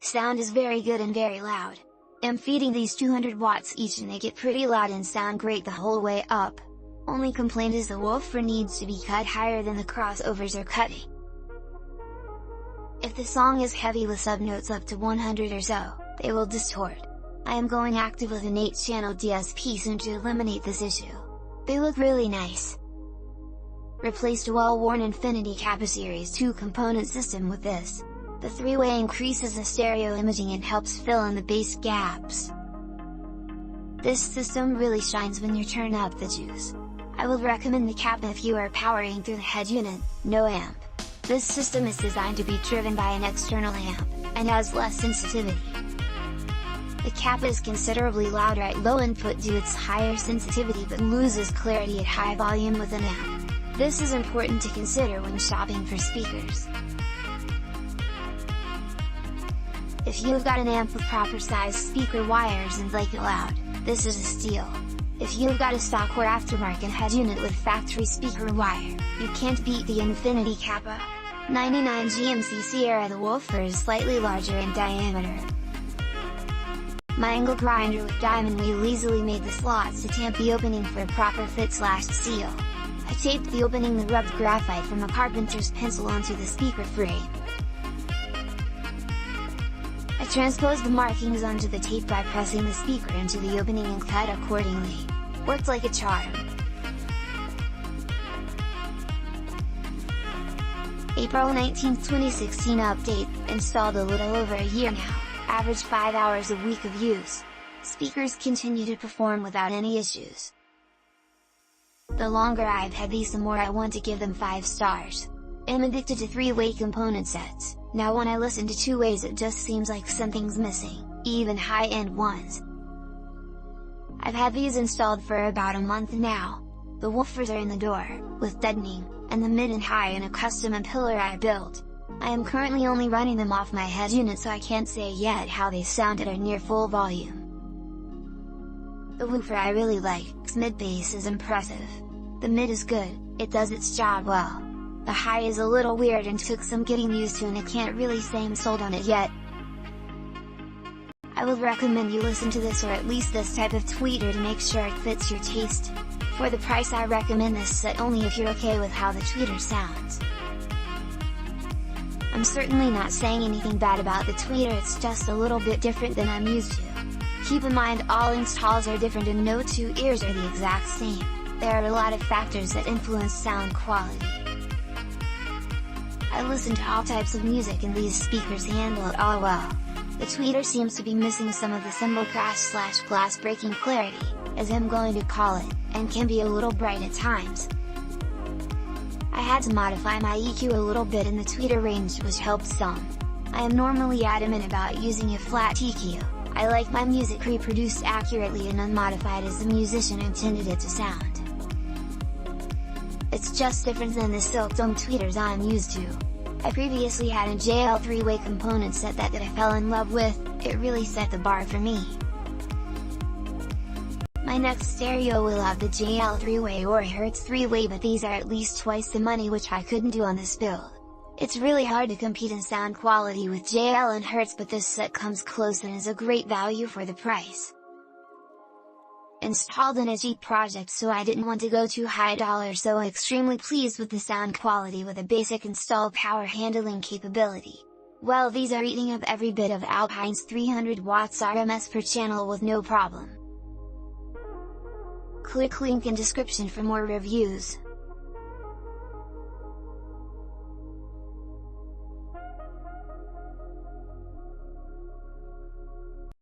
Sound is very good and very loud. I'm feeding these 200 watts each and they get pretty loud and sound great the whole way up. Only complaint is the woofer needs to be cut higher than the crossovers are cutting. If the song is heavy with subnotes up to 100 or so, they will distort. I am going active with an 8-channel DSP soon to eliminate this issue. They look really nice. Replaced a well-worn Infinity Kappa Series 2 component system with this. The 3-way increases the stereo imaging and helps fill in the bass gaps. This system really shines when you turn up the juice. I would recommend the Kappa if you are powering through the head unit, no amp. This system is designed to be driven by an external amp, and has less sensitivity. The Kappa is considerably louder at low input due to its higher sensitivity but loses clarity at high volume with an amp. This is important to consider when shopping for speakers. If you've got an amp with proper size speaker wires and like it loud, this is a steal. If you've got a stock or aftermarket head unit with factory speaker wire, you can't beat the Infinity Kappa. 99 GMC Sierra. The woofer is slightly larger in diameter. My angle grinder with diamond wheel easily made the slots to tamp the opening for a proper fit/seal. I taped the opening with rubbed graphite from a carpenter's pencil onto the speaker frame. I transposed the markings onto the tape by pressing the speaker into the opening and cut accordingly. Worked like a charm. April 19, 2016 update, installed a little over a year now, average 5 hours a week of use. Speakers continue to perform without any issues. The longer I've had these the more I want to give them 5 stars. I'm addicted to 3-way component sets. Now when I listen to 2-ways it just seems like something's missing, even high-end ones. I've had these installed for about a month now. The woofers are in the door, with deadening, and the mid and high in a custom impeller I built. I am currently only running them off my head unit so I can't say yet how they sound at or near full volume. The woofer I really like, mid bass is impressive. The mid is good, it does its job well. The high is a little weird and took some getting used to and I can't really say I'm sold on it yet. I would recommend you listen to this or at least this type of tweeter to make sure it fits your taste. For the price I recommend this set only if you're okay with how the tweeter sounds. I'm certainly not saying anything bad about the tweeter, it's just a little bit different than I'm used to. Keep in mind all installs are different and no 2 ears are the exact same. There are a lot of factors that influence sound quality. I listen to all types of music and these speakers handle it all well. The tweeter seems to be missing some of the cymbal crash/glass breaking clarity, as I'm going to call it, and can be a little bright at times. I had to modify my EQ a little bit in the tweeter range which helped some. I am normally adamant about using a flat EQ, I like my music reproduced accurately and unmodified as the musician intended it to sound. It's just different than the silk dome tweeters I'm used to. I previously had a JL 3-way component set that I fell in love with, it really set the bar for me. My next stereo will have the JL 3-way or Hertz 3-way but these are at least twice the money which I couldn't do on this build. It's really hard to compete in sound quality with JL and Hertz but this set comes close and is a great value for the price. Installed in a cheap project so I didn't want to go too high dollar so extremely pleased with the sound quality with a basic install power handling capability. Well, these are eating up every bit of Alpine's 300 watts RMS per channel with no problem. Click link in description for more reviews.